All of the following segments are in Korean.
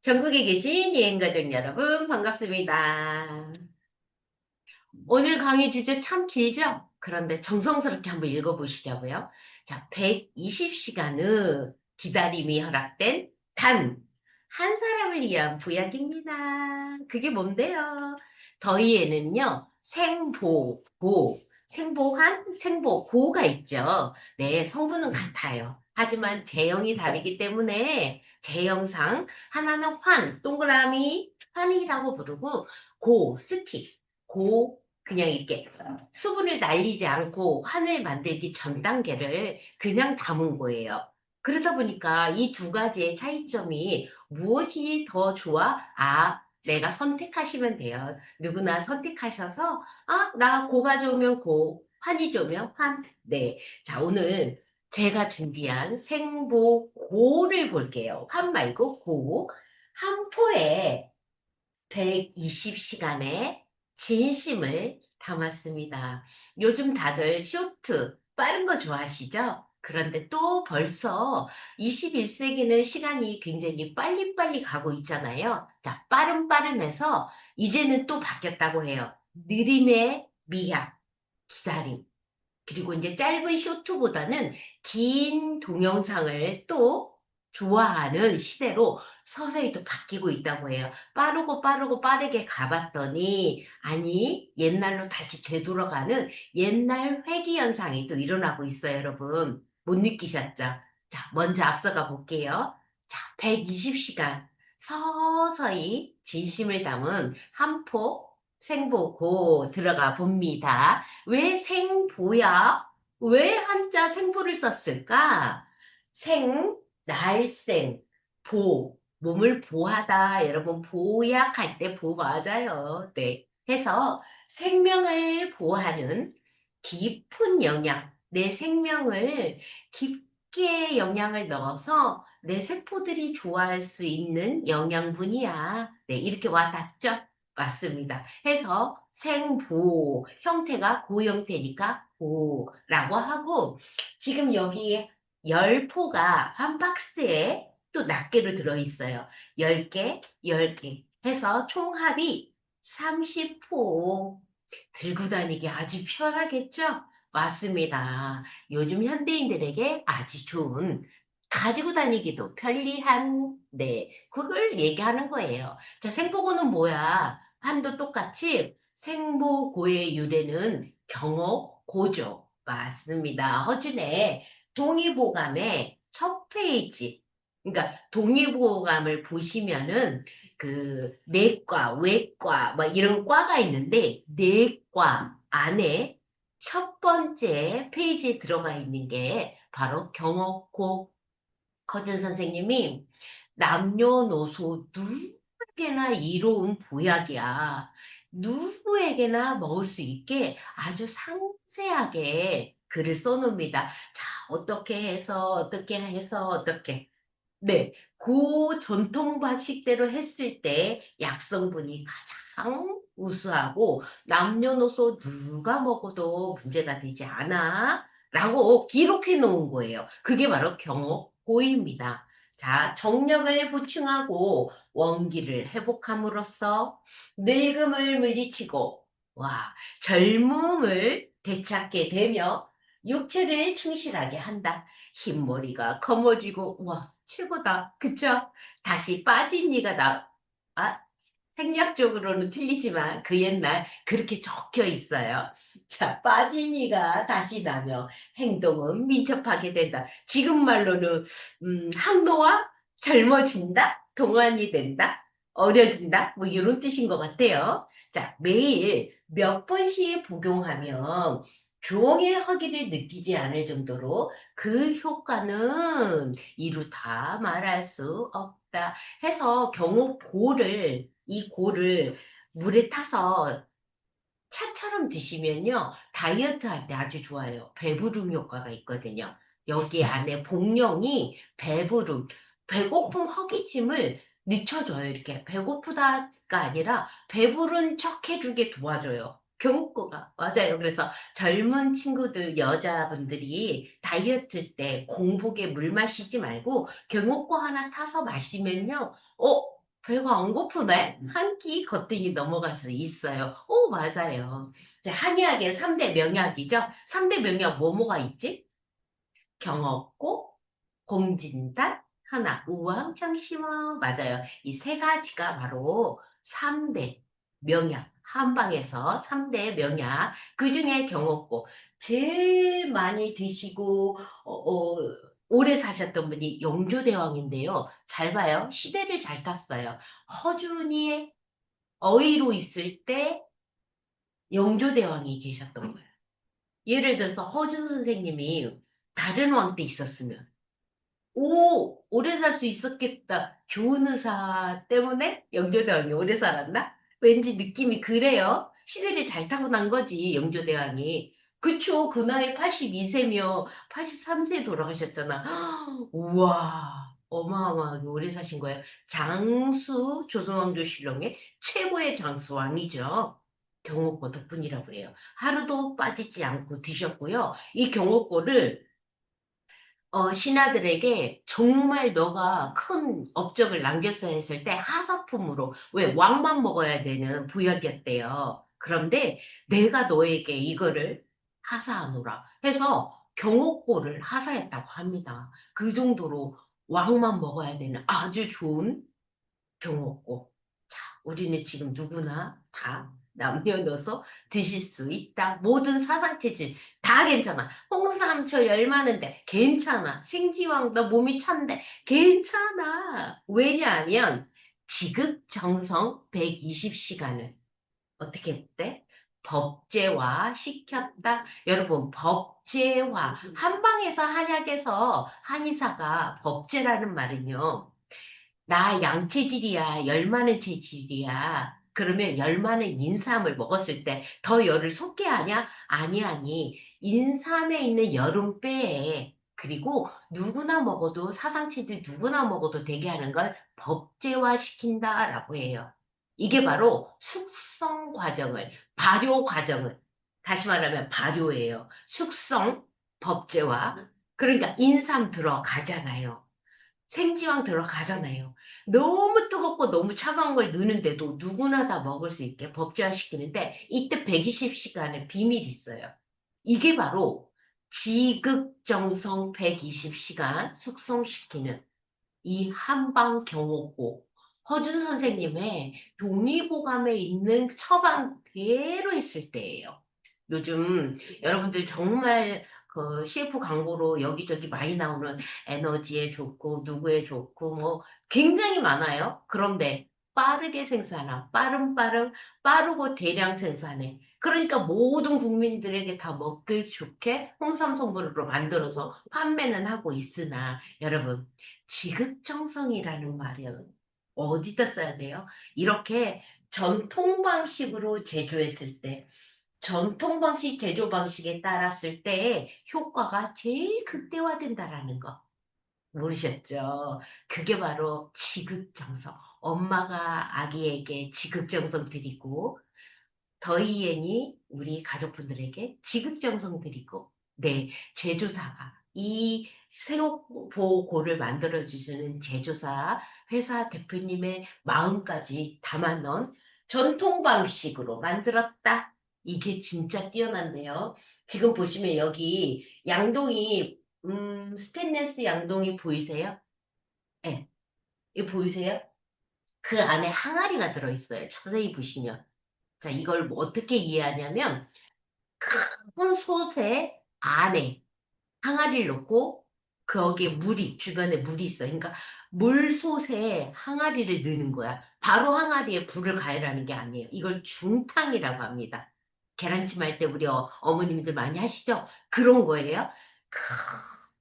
전국에 계신 여행가족 여러분, 반갑습니다. 오늘 강의 주제 참 길죠? 그런데 정성스럽게 한번 읽어보시자고요. 자, 120시간의 기다림이 허락된 단 한 사람을 위한 부약입니다. 그게 뭔데요? 더위에는요, 생보한, 생보고가 있죠. 네, 성분은 같아요. 하지만 제형이 다르기 때문에 제형상 하나는 동그라미, 환이라고 부르고, 스틱, 그냥 이렇게 수분을 날리지 않고 환을 만들기 전 단계를 그냥 담은 거예요. 그러다 보니까 이 두 가지의 차이점이 무엇이 더 좋아? 내가 선택하시면 돼요. 누구나 선택하셔서, 나 고가 좋으면 환이 좋으면 환. 네. 자, 오늘 제가 준비한 생보고를 볼게요. 환 말고 고. 한 포에 120시간의 진심을 담았습니다. 요즘 다들 쇼트, 빠른 거 좋아하시죠? 그런데 또 벌써 21세기는 시간이 굉장히 빨리빨리 가고 있잖아요. 자, 빠름해서 이제는 또 바뀌었다고 해요. 느림의 미학, 기다림. 그리고 이제 짧은 쇼트보다는 긴 동영상을 또 좋아하는 시대로 서서히 또 바뀌고 있다고 해요. 빠르게 가봤더니, 아니, 옛날로 다시 되돌아가는 옛날 회귀 현상이 또 일어나고 있어요, 여러분. 못 느끼셨죠? 자, 먼저 앞서가 볼게요. 자, 120시간 서서히 진심을 담은 한포 생보고 들어가 봅니다. 왜 생보야? 왜 한자 생보를 썼을까? 생, 날생, 몸을 보하다. 여러분, 보약할 때 보 맞아요. 네. 해서 생명을 보하는 깊은 영양, 내 생명을 깊게 영양을 넣어서 내 세포들이 좋아할 수 있는 영양분이야. 네, 이렇게 와 닿죠? 맞습니다. 해서 생보 형태가 고 형태니까 보라고 하고 지금 여기 10포가 한 박스에 또 낱개로 들어있어요. 10개, 10개 해서 총합이 30포 들고 다니기 아주 편하겠죠? 맞습니다. 요즘 현대인들에게 아주 좋은 가지고 다니기도 편리한 그걸 얘기하는 거예요. 자, 생보고는 뭐야? 한도 똑같이 생보고의 유래는 경어고죠. 맞습니다. 허준의 동의보감의 첫 페이지. 그러니까 동의보감을 보시면은 그 내과, 외과 막 이런 과가 있는데 내과 안에 첫 번째 페이지에 들어가 있는 게 바로 경어고 커준 선생님이 남녀노소 누구에게나 이로운 보약이야. 누구에게나 먹을 수 있게 아주 상세하게 글을 써놓습니다. 자, 어떻게 해서. 네, 그 전통 방식대로 했을 때 약성분이 가장 우수하고 남녀노소 누가 먹어도 문제가 되지 않아. 라고 기록해 놓은 거예요. 그게 바로 경옥고입니다. 자, 정력을 보충하고 원기를 회복함으로써 늙음을 물리치고, 젊음을 되찾게 되며 육체를 충실하게 한다. 흰머리가 검어지고, 최고다. 그쵸? 다시 빠진 이가 아, 생략적으로는 틀리지만 그 옛날 그렇게 적혀 있어요. 자, 빠진 이가 다시 나며 행동은 민첩하게 된다. 지금 말로는, 항노화 젊어진다? 동안이 된다? 어려진다? 뭐 이런 뜻인 것 같아요. 자, 매일 몇 번씩 복용하면 종일 허기를 느끼지 않을 정도로 그 효과는 이루다 말할 수 없다. 해서 이 고를 물에 타서 차처럼 드시면요, 다이어트 할 때 아주 좋아요. 배부름 효과가 있거든요. 여기 안에 복령이 배고픔 허기짐을 늦춰줘요. 이렇게 배고프다가 아니라 배부른 척 해주게 도와줘요. 경국고가 맞아요. 그래서 젊은 친구들, 여자분들이 다이어트 때 공복에 물 마시지 말고 경옥고 하나 타서 마시면요, 배가 안 고프네? 한 끼 거뜬히 넘어갈 수 있어요. 오, 맞아요. 이제 한의학의 3대 명약이죠? 3대 명약 뭐뭐가 있지? 경없고, 공진단, 하나, 우황청심원. 맞아요. 이 세 가지가 바로 3대 명약. 한방에서 3대 명약. 그 중에 경없고, 제일 많이 드시고, 오래 사셨던 분이 영조대왕인데요. 잘 봐요. 시대를 잘 탔어요. 허준이 어의로 있을 때 영조대왕이 계셨던 거예요. 예를 들어서 허준 선생님이 다른 왕 때 있었으면, 오, 오래 살 수 있었겠다. 좋은 의사 때문에 영조대왕이 오래 살았나? 왠지 느낌이 그래요. 시대를 잘 타고 난 거지, 영조대왕이. 그쵸, 그 나이 82세며 83세에 돌아가셨잖아. 우와, 어마어마하게 오래 사신 거예요. 장수, 조선왕조실록의 최고의 장수왕이죠. 경호고 덕분이라고 그래요. 하루도 빠지지 않고 드셨고요. 이 경호고를 신하들에게 정말 너가 큰 업적을 남겼어야 했을 때 하사품으로, 왜 왕만 먹어야 되는 부역이었대요. 그런데 내가 너에게 이거를 하사하노라 해서 경옥고를 하사했다고 합니다. 그 정도로 왕만 먹어야 되는 아주 좋은 경옥고. 우리는 지금 누구나 다 남녀노소 드실 수 있다. 모든 사상체질 다 괜찮아. 홍삼초 열 많은데 괜찮아. 생지왕 너 몸이 찬데 괜찮아. 왜냐하면 지극정성 120시간을 어떻게 했대? 법제화 시켰다. 여러분, 법제화. 한방에서 한약에서 한의사가 법제라는 말은요. 나 양체질이야, 열 많은 체질이야. 그러면 열 많은 인삼을 먹었을 때 더 열을 솟게 하냐? 아니, 아니. 인삼에 있는 열은 빼. 그리고 누구나 먹어도, 사상체질 누구나 먹어도 되게 하는 걸 법제화 시킨다라고 해요. 이게 바로 숙성 과정을, 발효 과정을, 다시 말하면 발효예요. 숙성, 법제화. 그러니까 인삼 들어가잖아요. 생지왕 들어가잖아요. 너무 뜨겁고 너무 차가운 걸 넣는데도 누구나 다 먹을 수 있게 법제화시키는데 이때 120시간의 비밀이 있어요. 이게 바로 지극정성 120시간 숙성시키는 이 한방경호고 허준 선생님의 동의보감에 있는 처방 그대로 있을 때예요. 요즘 여러분들 정말 그 CF 광고로 여기저기 많이 나오는 에너지에 좋고 누구에 좋고 뭐 굉장히 많아요. 그런데 빠르게 생산한 빠르고 대량 생산해. 그러니까 모든 국민들에게 다 먹기 좋게 홍삼 성분으로 만들어서 판매는 하고 있으나 여러분 지극정성이라는 말은 어디다 써야 돼요? 이렇게 전통 방식으로 제조했을 때 전통 방식 제조 방식에 따랐을 때 효과가 제일 극대화된다라는 거 모르셨죠? 그게 바로 지극정성. 엄마가 아기에게 지극정성 드리고 더이엔이 우리 가족분들에게 지극정성 드리고 네, 제조사가 이 새우보고를 만들어주시는 제조사 회사 대표님의 마음까지 담아넣은 전통 방식으로 만들었다. 이게 진짜 뛰어난데요. 지금 보시면 여기 양동이 스테인레스 양동이 보이세요? 네, 이거 보이세요? 그 안에 항아리가 들어있어요. 자세히 보시면. 자, 이걸 뭐 어떻게 이해하냐면 큰 솥에 안에 항아리를 넣고 거기에 물이 주변에 물이 있어. 그러니까 물솥에 항아리를 넣는 거야. 바로 항아리에 불을 가열하는 게 아니에요. 이걸 중탕이라고 합니다. 계란찜 할 때 우리 어머님들 많이 하시죠? 그런 거예요.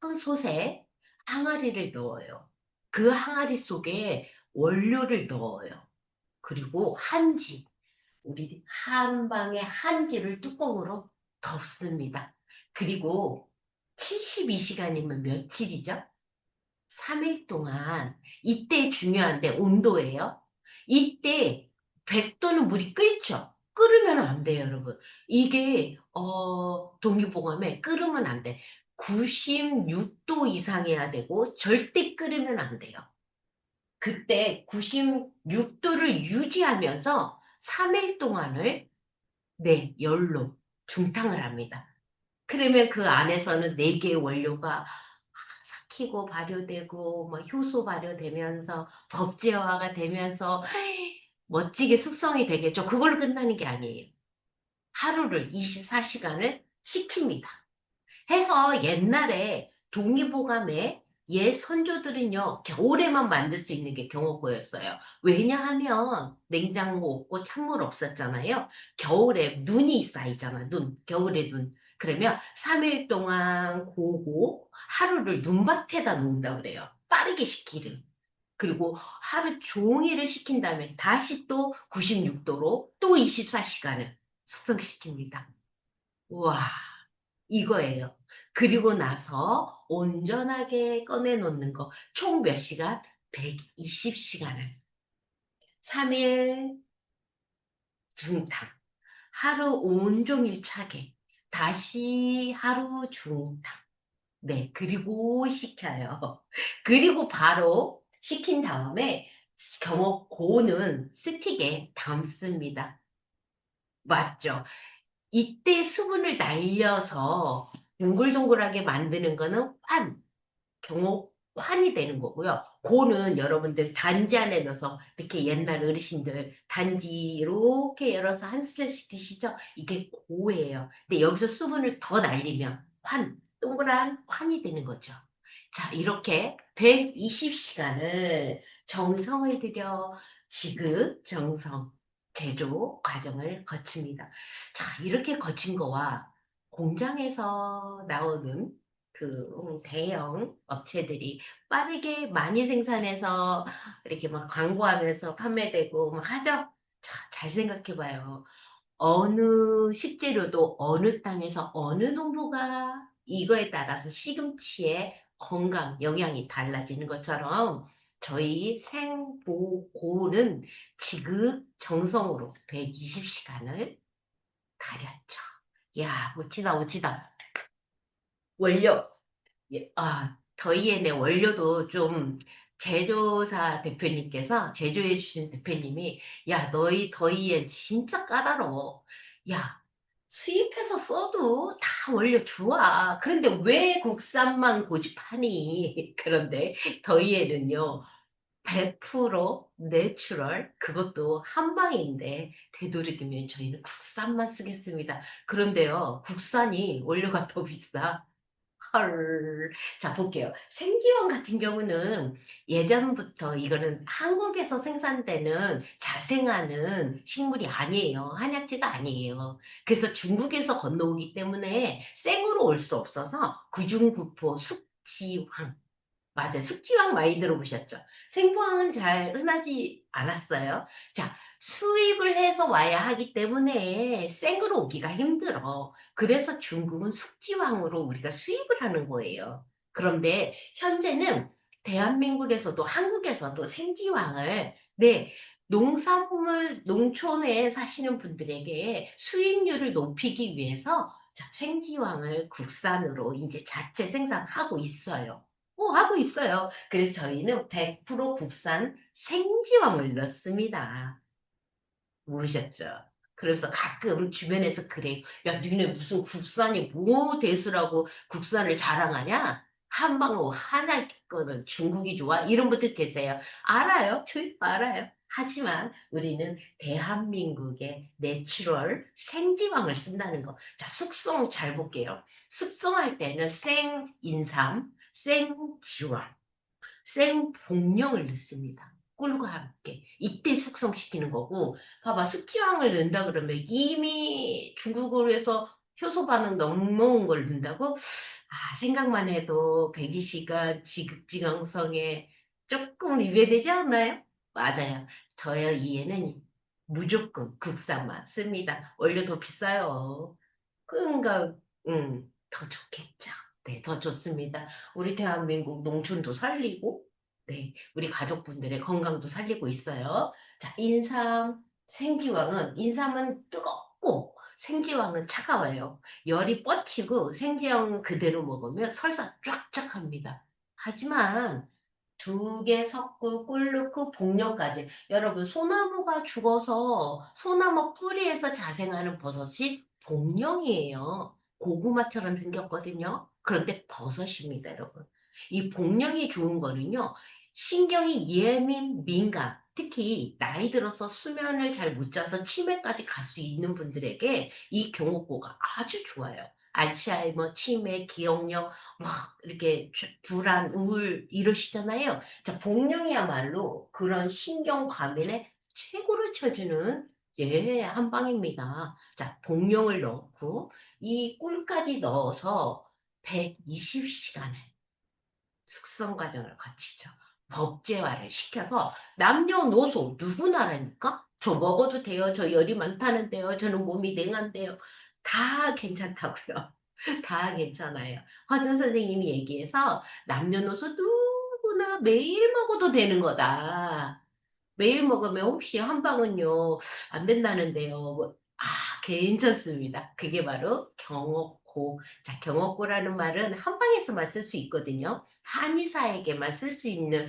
큰 솥에 항아리를 넣어요. 그 항아리 속에 원료를 넣어요. 그리고 한지. 우리 한방에 한지를 뚜껑으로 덮습니다. 그리고 72시간이면 며칠이죠? 3일 동안 이때 중요한데 온도예요. 이때 100도는 물이 끓죠? 끓으면 안 돼요, 여러분. 이게 동기보감에 끓으면 안 돼. 96도 이상해야 되고 절대 끓으면 안 돼요. 그때 96도를 유지하면서 3일 동안을 네, 열로 중탕을 합니다. 그러면 그 안에서는 네 개의 원료가 삭히고 발효되고 뭐 효소 발효되면서 법제화가 되면서 멋지게 숙성이 되겠죠. 그걸로 끝나는 게 아니에요. 하루를 24시간을 식힙니다. 해서 옛날에 동의보감에 옛 선조들은요, 겨울에만 만들 수 있는 게 경옥고였어요. 왜냐하면 냉장고 없고 찬물 없었잖아요. 겨울에 눈이 쌓이잖아, 눈. 겨울에 눈. 그러면 3일 동안 고고 하루를 눈밭에다 놓는다 그래요. 빠르게 식기를. 그리고 하루 종일을 식힌 다음에 다시 또 96도로 또 24시간을 숙성시킵니다. 우와. 이거예요. 그리고 나서 온전하게 꺼내놓는 거. 총 몇 시간? 120시간을. 3일 중탕. 하루 온종일 차게. 다시 하루 중탕. 네, 그리고 식혀요. 그리고 바로 식힌 다음에 경호 고는 스틱에 담습니다. 맞죠? 이때 수분을 날려서 동글동글하게 만드는 거는 경옥환이 되는 거고요. 고는 여러분들 단지 안에 넣어서 이렇게 옛날 어르신들 단지 이렇게 열어서 한 수저씩 드시죠? 이게 고예요. 근데 여기서 수분을 더 날리면 동그란 환이 되는 거죠. 자, 이렇게 120시간을 정성을 들여 지극정성 제조 과정을 거칩니다. 자, 이렇게 거친 거와 공장에서 나오는 대형 업체들이 빠르게 많이 생산해서 이렇게 막 광고하면서 판매되고 막 하죠? 자, 잘 생각해 봐요. 어느 식재료도 어느 땅에서 어느 농부가 이거에 따라서 시금치의 건강, 영양이 달라지는 것처럼 저희 생보고는 지극정성으로 120시간을 다렸죠. 야, 멋지다, 멋지다. 원료. 예, 더이엔의 원료도 좀 제조사 대표님께서, 제조해 주신 대표님이, 야, 너희 더이엔 진짜 까다로워. 야, 수입해서 써도 다 원료 좋아. 그런데 왜 국산만 고집하니? 그런데 더이엔은요, 100% 내추럴, 그것도 한방인데, 되도록이면 저희는 국산만 쓰겠습니다. 그런데요, 국산이 원료가 더 비싸. 헐. 자, 볼게요. 생지원 같은 경우는 예전부터 이거는 한국에서 생산되는 자생하는 식물이 아니에요. 한약재가 아니에요. 그래서 중국에서 건너오기 때문에 생으로 올 수 없어서 구중구포 숙지황. 맞아요. 숙지황 많이 들어보셨죠? 생포항은 잘 흔하지 않았어요. 자, 수입을 해서 와야 하기 때문에 생으로 오기가 힘들어. 그래서 중국은 숙지황으로 우리가 수입을 하는 거예요. 그런데 현재는 대한민국에서도 한국에서도 생지황을 네, 농산물 농촌에 사시는 분들에게 수익률을 높이기 위해서 자, 생지황을 국산으로 이제 자체 생산하고 있어요. 하고 있어요. 그래서 저희는 100% 국산 생지황을 넣습니다. 모르셨죠? 그래서 가끔 주변에서 그래. 야, 니네 무슨 국산이 뭐 대수라고 국산을 자랑하냐? 한방어 하나 거는 중국이 좋아? 이런 분들 계세요. 알아요. 저희도 알아요. 하지만 우리는 대한민국의 내추럴 생지황을 쓴다는 거. 자, 숙성 잘 볼게요. 숙성할 때는 생인삼, 생지황, 생복령을 넣습니다. 꿀과 함께. 이때 숙성시키는 거고, 봐봐, 숙지황을 넣는다 그러면 이미 중국어로 해서 효소 반응 넘어온 걸 넣는다고? 생각만 해도 120시간 지극지강성에 조금 위배되지 않나요? 맞아요. 저의 이해는 무조건 국산만 씁니다. 원료 더 비싸요. 그러니까, 더 좋겠죠. 네, 더 좋습니다. 우리 대한민국 농촌도 살리고, 네, 우리 가족분들의 건강도 살리고 있어요. 자, 인삼은 뜨겁고, 생지황은 차가워요. 열이 뻗치고, 생지황 그대로 먹으면 설사 쫙쫙 합니다. 하지만, 두 개 섞고 꿀 넣고 복령까지. 여러분, 소나무가 죽어서 소나무 뿌리에서 자생하는 버섯이 복령이에요. 고구마처럼 생겼거든요. 그런데 버섯입니다, 여러분. 이 복령이 좋은 거는요, 신경이 예민, 민감, 특히 나이 들어서 수면을 잘 못 자서 치매까지 갈 수 있는 분들에게 이 경옥고가 아주 좋아요. 알츠하이머, 치매, 기억력, 막 이렇게 불안, 우울 이러시잖아요. 자, 복령이야말로 그런 신경 과민에 최고로 쳐주는 예, 한방입니다. 자, 복령을 넣고 이 꿀까지 넣어서 120시간을 숙성 과정을 거치죠. 법제화를 시켜서 남녀노소 누구나라니까 저 먹어도 돼요. 저 열이 많다는데요. 저는 몸이 냉한데요. 다 괜찮다고요. 다 괜찮아요. 화준 선생님이 얘기해서 남녀노소 누구나 매일 먹어도 되는 거다. 매일 먹으면 혹시 한 방은요, 안 된다는데요. 괜찮습니다. 그게 바로 경옥고. 자, 경옥고라는 말은 한 방에서만 쓸 수 있거든요. 한의사에게만 쓸 수 있는,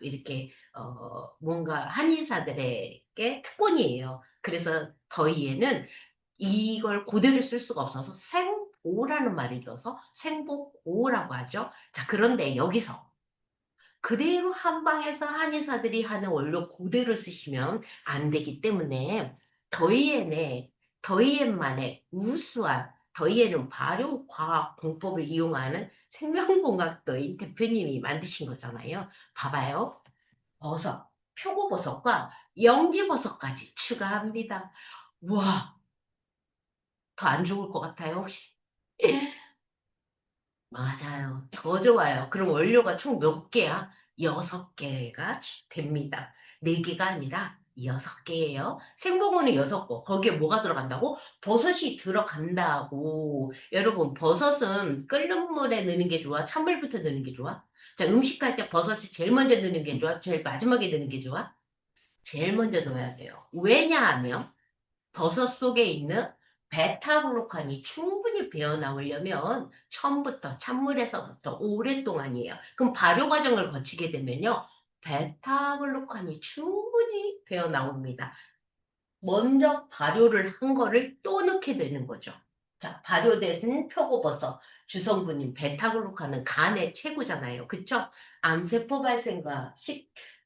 이렇게, 뭔가 한의사들에게 특권이에요. 그래서 더위에는 이걸 고대로 쓸 수가 없어서 생보라는 말을 넣어서 생보고라고 하죠. 자, 그런데 여기서 그대로 한방에서 한의사들이 하는 원료 그대로 쓰시면 안 되기 때문에 더이엔의 더이엔만의 우수한 더이엔은 발효과학 공법을 이용하는 생명공학도인 대표님이 만드신 거잖아요. 봐봐요. 버섯, 표고버섯과 영지버섯까지 추가합니다. 와, 더 안 죽을 것 같아요, 혹시? 맞아요. 더 좋아요. 그럼 원료가 총 몇 개야? 6개가 됩니다. 4개가 아니라 6개예요. 생버거는 6거. 거기에 뭐가 들어간다고? 버섯이 들어간다고. 여러분, 버섯은 끓는 물에 넣는 게 좋아? 찬물부터 넣는 게 좋아? 자, 음식할 때 버섯이 제일 먼저 넣는 게 좋아? 제일 마지막에 넣는 게 좋아? 제일 먼저 넣어야 돼요. 왜냐하면 버섯 속에 있는 베타글루칸이 충분히 배어나오려면 처음부터 찬물에서부터 오랫동안이에요. 그럼 발효 과정을 거치게 되면요. 베타글루칸이 충분히 배어나옵니다. 먼저 발효를 한 거를 또 넣게 되는 거죠. 자, 발효된 표고버섯 주성분인 베타글루칸은 간의 최고잖아요. 그쵸? 암세포 발생과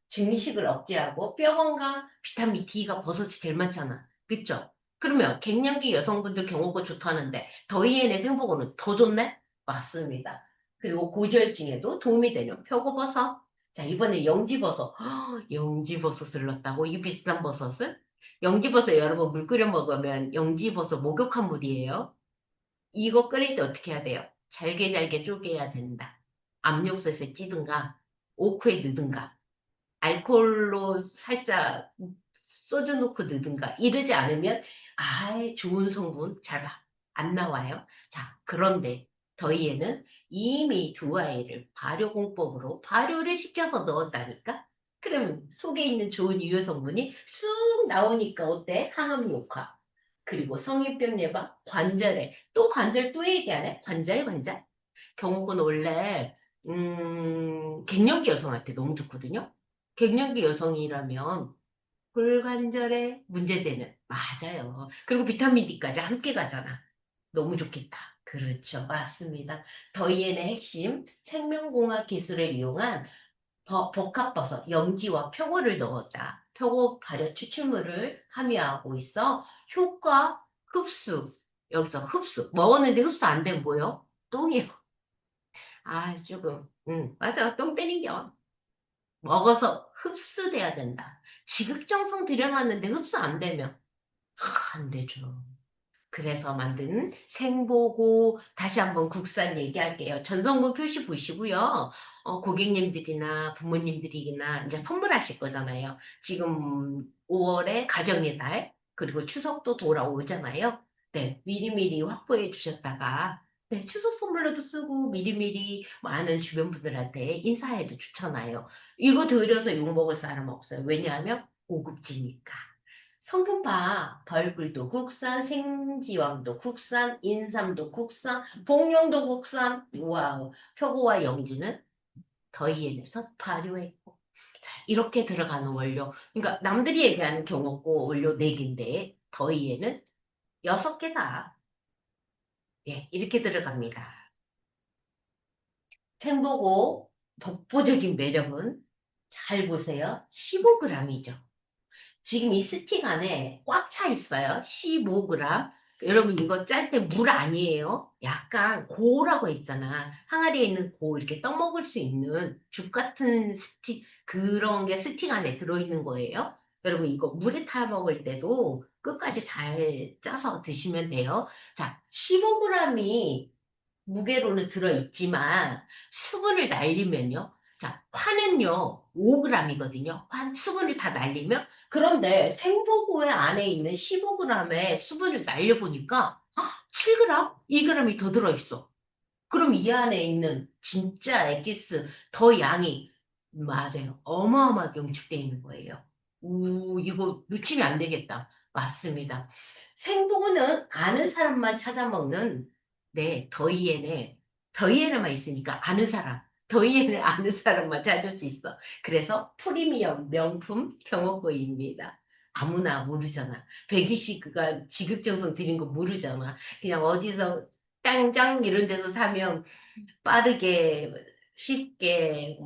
증식을 억제하고 뼈 건강, 비타민 D가 버섯이 제일 많잖아. 그쵸? 그러면 갱년기 여성분들 경우가 좋다는데 더위에내 생보고는 더 좋네? 맞습니다. 그리고 고지혈증에도 도움이 되는 표고버섯. 자, 이번에 영지버섯. 영지버섯을 넣었다고? 이 비싼 버섯을? 영지버섯 여러분 물 끓여 먹으면 영지버섯 목욕한 물이에요. 이거 끓일 때 어떻게 해야 돼요? 잘게 잘게 쪼개야 된다. 압력솥에 찌든가 오크에 넣든가 알코올로 살짝 소주 넣고 넣든가 이러지 않으면 아예 좋은 성분 잘 안 나와요. 자, 그런데 더위에는 이미 두 아이를 발효공법으로 발효를 시켜서 넣었다니까? 그럼 속에 있는 좋은 유효 성분이 쑥 나오니까 어때? 항암 효과. 그리고 성인병 예방, 관절에 또 관절 또 얘기하네? 관절. 경욱은 원래 갱년기 여성한테 너무 좋거든요. 갱년기 여성이라면 골관절에 문제되는 맞아요. 그리고 비타민 D까지 함께 가잖아. 너무 좋겠다. 그렇죠. 맞습니다. 더이엔의 핵심 생명공학 기술을 이용한 복합버섯, 영지와 표고를 넣었다. 표고 발효 추출물을 함유하고 있어 효과 흡수. 여기서 흡수. 먹었는데 흡수 안 되면 뭐요? 똥이요. 조금. 맞아. 똥 때린겨. 먹어서 흡수돼야 된다. 지극정성 들여놨는데 흡수 안 되면 안 되죠. 그래서 만든 생보고 다시 한번 국산 얘기할게요. 전성분 표시 보시고요. 고객님들이나 부모님들이나 이제 선물하실 거잖아요. 지금 5월에 가정의 달, 그리고 추석도 돌아오잖아요. 네, 미리미리 확보해 주셨다가 네, 추석 선물로도 쓰고 미리미리 많은 주변 분들한테 인사해도 좋잖아요. 이거 들여서 욕먹을 사람 없어요. 왜냐하면 고급지니까. 성분 봐. 벌꿀도 국산, 생지왕도 국산, 인삼도 국산, 복룡도 국산. 와우. 표고와 영지는 더이엔에서 발효했고. 이렇게 들어가는 원료. 그러니까 남들이 얘기하는 경옥고 원료 4개인데 더이에는 6개다. 예, 이렇게 들어갑니다. 생보고 독보적인 매력은 잘 보세요. 15g이죠. 지금 이 스틱 안에 꽉 차 있어요. 15g. 여러분 이거 짤 때 물 아니에요. 약간 고라고 있잖아. 항아리에 있는 고 이렇게 떠먹을 수 있는 죽 같은 스틱 그런 게 스틱 안에 들어있는 거예요. 여러분 이거 물에 타 먹을 때도 끝까지 잘 짜서 드시면 돼요. 자, 15g이 무게로는 들어있지만 수분을 날리면요. 자, 환은요, 5g이거든요. 수분을 다 날리면. 그런데 생보고의 안에 있는 15g의 수분을 날려보니까 7g, 2g이 더 들어있어. 그럼 이 안에 있는 진짜 엑기스 더 양이 맞아요. 어마어마하게 응축되어 있는 거예요. 오, 이거 놓치면 안 되겠다. 맞습니다. 생보고는 아는 사람만 찾아 먹는 네, 더이에네만 있으니까 아는 사람, 더이에를 아는 사람만 찾을 수 있어. 그래서 프리미엄 명품 경호거입니다. 아무나 모르잖아. 백이씨 그가 지극정성 들인 거 모르잖아. 그냥 어디서 땅장 이런 데서 사면 빠르게 쉽게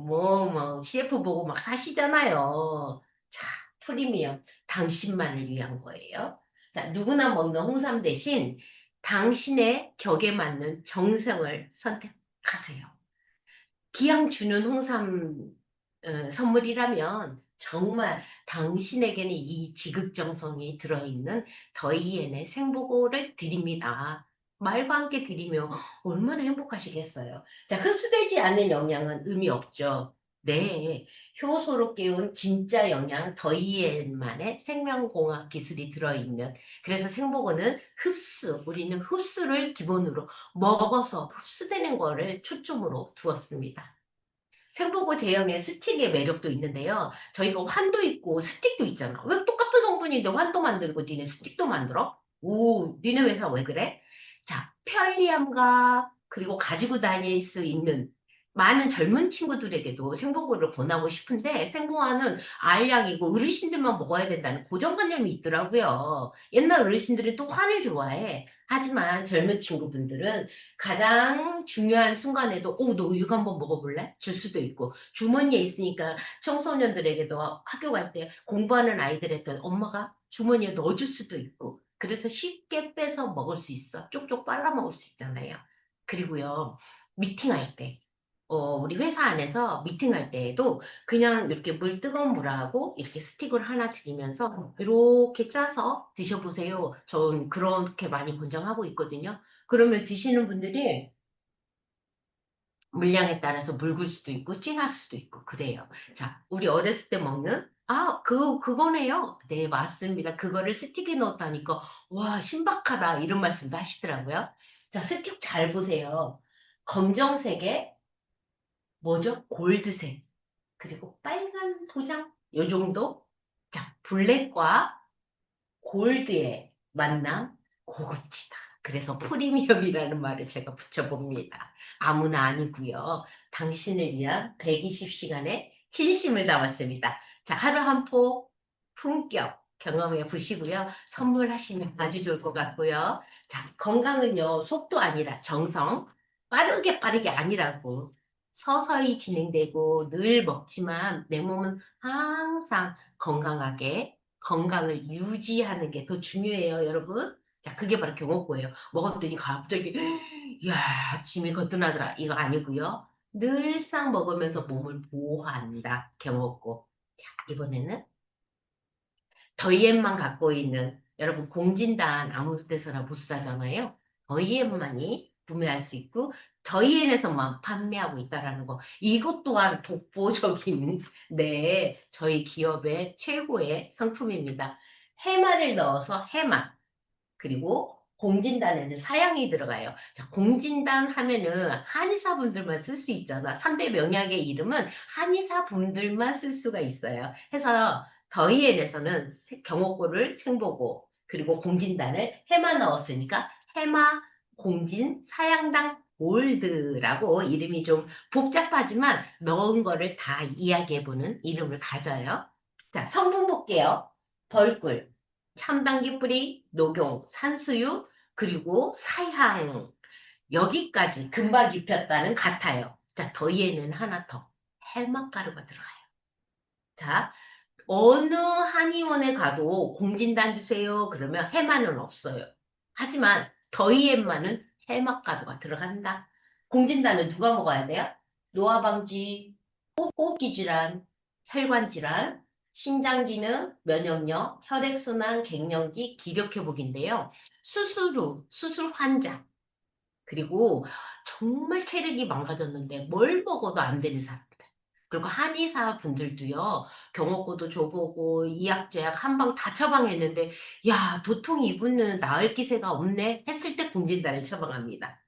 CF 보고 막 사시잖아요. 자, 프리미엄 당신만을 위한 거예요. 자, 누구나 먹는 홍삼 대신 당신의 격에 맞는 정성을 선택하세요. 기왕 주는 홍삼 선물이라면 정말 당신에게는 이 지극정성이 들어있는 더이엔의 생보고를 드립니다. 말과 함께 드리면 얼마나 행복하시겠어요. 자, 흡수되지 않는 영양은 의미 없죠. 네, 효소로 깨운 진짜 영양 더이엔만의 생명공학 기술이 들어있는 그래서 생보고는 우리는 흡수를 기본으로 먹어서 흡수되는 거를 초점으로 두었습니다. 생보고 제형의 스틱의 매력도 있는데요. 저희가 환도 있고 스틱도 있잖아. 왜 똑같은 성분인데 환도 만들고 니네 스틱도 만들어? 오, 니네 회사 왜 그래? 자, 편리함과 그리고 가지고 다닐 수 있는 많은 젊은 친구들에게도 생보고를 권하고 싶은데 생보고는 알약이고 어르신들만 먹어야 된다는 고정관념이 있더라고요. 옛날 어르신들이 또 환을 좋아해. 하지만 젊은 친구분들은 가장 중요한 순간에도, 너 이거 한번 먹어볼래? 줄 수도 있고, 주머니에 있으니까 청소년들에게도 학교 갈 때 공부하는 아이들한테 엄마가 주머니에 넣어줄 수도 있고, 그래서 쉽게 빼서 먹을 수 있어. 쪽쪽 빨아 먹을 수 있잖아요. 그리고요, 미팅할 때, 우리 회사 안에서 미팅할 때에도 그냥 이렇게 뜨거운 물하고 이렇게 스틱을 하나 드리면서 이렇게 짜서 드셔보세요. 전 그렇게 많이 권장하고 있거든요. 그러면 드시는 분들이 물량에 따라서 묽을 수도 있고 진할 수도 있고 그래요. 자, 우리 어렸을 때 먹는 그거네요. 네, 맞습니다. 그거를 스틱에 넣었다니까 와, 신박하다 이런 말씀도 하시더라고요. 자, 스틱 잘 보세요. 검정색에 뭐죠? 골드색. 그리고 빨간 도장 요 정도? 자, 블랙과 골드의 만남 고급지다. 그래서 프리미엄이라는 말을 제가 붙여봅니다. 아무나 아니고요. 당신을 위한 120시간의 진심을 담았습니다. 자, 하루 한 포 품격 경험해 보시고요. 선물하시면 아주 좋을 것 같고요. 자, 건강은요, 속도 아니라 정성, 빠르게 빠르게 아니라고. 서서히 진행되고 늘 먹지만 내 몸은 항상 건강을 유지하는 게 더 중요해요, 여러분. 자, 그게 바로 경호고예요. 먹었더니 갑자기, 야, 아침이 거뜬하더라. 이거 아니고요. 늘상 먹으면서 몸을 보호한다. 경호고. 자, 이번에는 더이엠만 갖고 있는 여러분 공진단 아무 데서나 못 사잖아요. 더이엠만이 구매할 수 있고 더이엔에서만 판매하고 있다라는 거. 이것 또한 독보적인 네 저희 기업의 최고의 상품입니다. 해마를 넣어서 해마 그리고 공진단에는 사양이 들어가요. 자, 공진단 하면은 한의사분들만 쓸 수 있잖아. 3대 명약의 이름은 한의사분들만 쓸 수가 있어요. 해서 더이엔에서는 경옥고를 생보고 그리고 공진단을 해마 넣었으니까 해마 공진 사양당 골드라고 이름이 좀 복잡하지만 넣은 거를 다 이야기해보는 이름을 가져요. 자, 성분 볼게요. 벌꿀, 참당귀 뿌리, 녹용, 산수유, 그리고 사향. 여기까지 금방 입혔다는 같아요. 자, 더위에는 하나 더. 해맛가루가 들어가요. 자, 어느 한의원에 가도 공진단 주세요. 그러면 해마는 없어요. 하지만 더위엔마는 해맛가루가 들어간다. 공진단은 누가 먹어야 돼요? 노화방지, 호흡기 질환, 혈관 질환, 신장 기능, 면역력, 혈액순환, 갱년기, 기력회복인데요. 수술 후, 수술 환자, 그리고 정말 체력이 망가졌는데 뭘 먹어도 안 되는 사람들. 그리고 한의사 분들도요, 경호고도 줘보고, 이약제약 한방 다 처방했는데, 야, 도통 이분은 나을 기세가 없네? 했을 때 공진단을 처방합니다.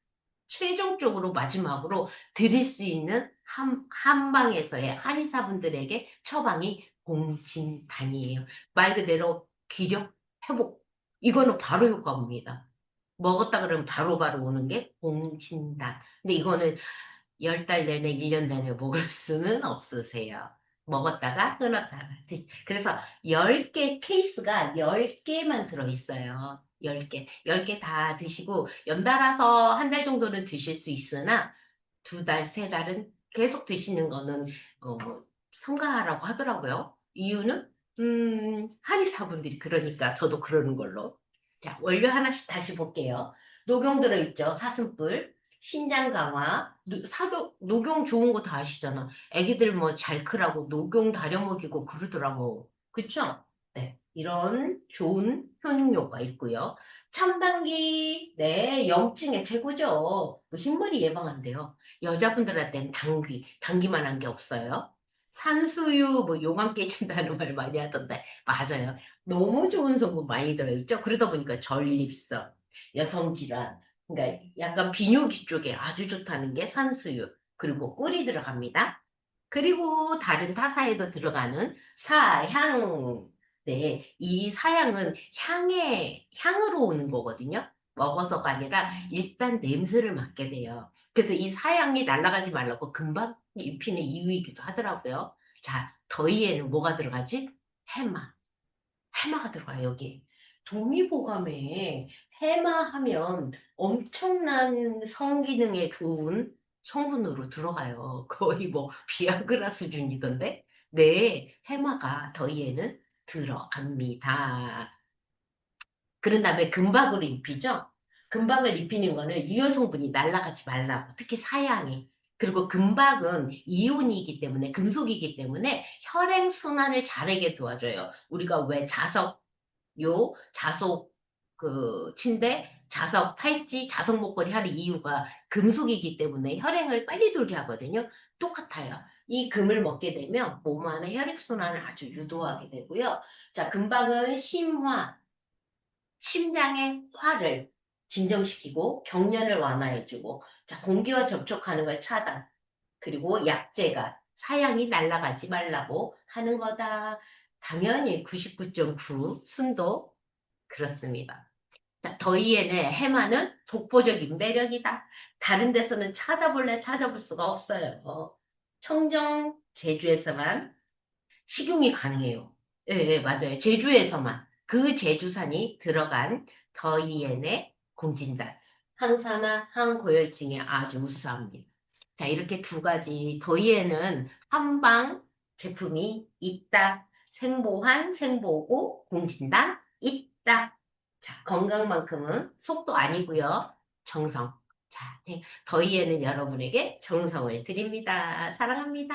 최종적으로 마지막으로 드릴 수 있는 한방에서의 한의사분들에게 처방이 공진단이에요. 말 그대로 기력 회복. 이거는 바로 효과 옵니다. 먹었다 그러면 바로바로 오는 게 공진단. 근데 이거는 10달 내내, 1년 내내 먹을 수는 없으세요. 먹었다가 끊었다가. 그래서 10개 케이스가 10개만 들어있어요. 10개. 10개 다 드시고, 연달아서 한 달 정도는 드실 수 있으나, 2달, 3달은 계속 드시는 거는, 어, 삼가하라고 하더라고요. 이유는, 한의사분들이 그러니까 저도 그러는 걸로. 자, 원료 하나씩 다시 볼게요. 녹용 들어있죠. 사슴뿔. 신장 강화, 녹용 좋은 거 다 아시잖아. 애기들 뭐 잘 크라고 녹용 다려 먹이고 그러더라고. 그쵸? 네. 이런 좋은 효능료가 있고요. 첨단기, 네, 염증에 최고죠. 그 흰머리 예방한대요. 여자분들한테는 당기만 한 게 없어요. 산수유, 뭐 용암 깨진다는 말 많이 하던데, 맞아요. 너무 좋은 성분 많이 들어있죠. 그러다 보니까 전립선, 여성질환, 그러니까 약간 비뇨기 쪽에 아주 좋다는 게 산수유, 그리고 꿀이 들어갑니다. 그리고 다른 타사에도 들어가는 사향. 네, 이 사향은 향으로 오는 거거든요. 먹어서가 아니라 일단 냄새를 맡게 돼요. 그래서 이 사향이 날아가지 말라고 금방 입히는 이유이기도 하더라고요. 자, 더위에는 뭐가 들어가지? 해마. 해마가 들어가요, 여기. 동의보감에 해마하면 엄청난 성기능에 좋은 성분으로 들어가요. 거의 뭐 비아그라 수준이던데? 네, 해마가 더위에는 들어갑니다. 그런 다음에 금박으로 입히죠? 금박을 입히는 거는 유효 성분이 날아가지 말라고. 특히 사양이. 그리고 금박은 이온이기 때문에, 금속이기 때문에 혈액순환을 잘하게 도와줘요. 우리가 왜 자석 침대, 자석 탈지, 자석 목걸이 하는 이유가 금속이기 때문에 혈행을 빨리 돌게 하거든요. 똑같아요. 이 금을 먹게 되면 몸 안에 혈액순환을 아주 유도하게 되고요. 자, 금박은 심장의 화를 진정시키고 경련을 완화해주고, 자, 공기와 접촉하는 걸 차단. 그리고 약재가 사양이 날아가지 말라고 하는 거다. 당연히 99.9 순도 그렇습니다. 자, 더위에는 해마는 독보적인 매력이다. 다른 데서는 찾아볼 수가 없어요. 청정 제주에서만 식용이 가능해요. 예, 예, 맞아요. 제주에서만. 그 제주산이 들어간 더위엔의 공진단. 항산화, 항고열증에 아주 우수합니다. 자, 이렇게 두 가지 더위에는 한방 제품이 있다. 생보한, 생보고, 공진단 있다. 자, 건강만큼은 속도 아니고요. 정성. 자, 네, 더위에는 여러분에게 정성을 드립니다. 사랑합니다.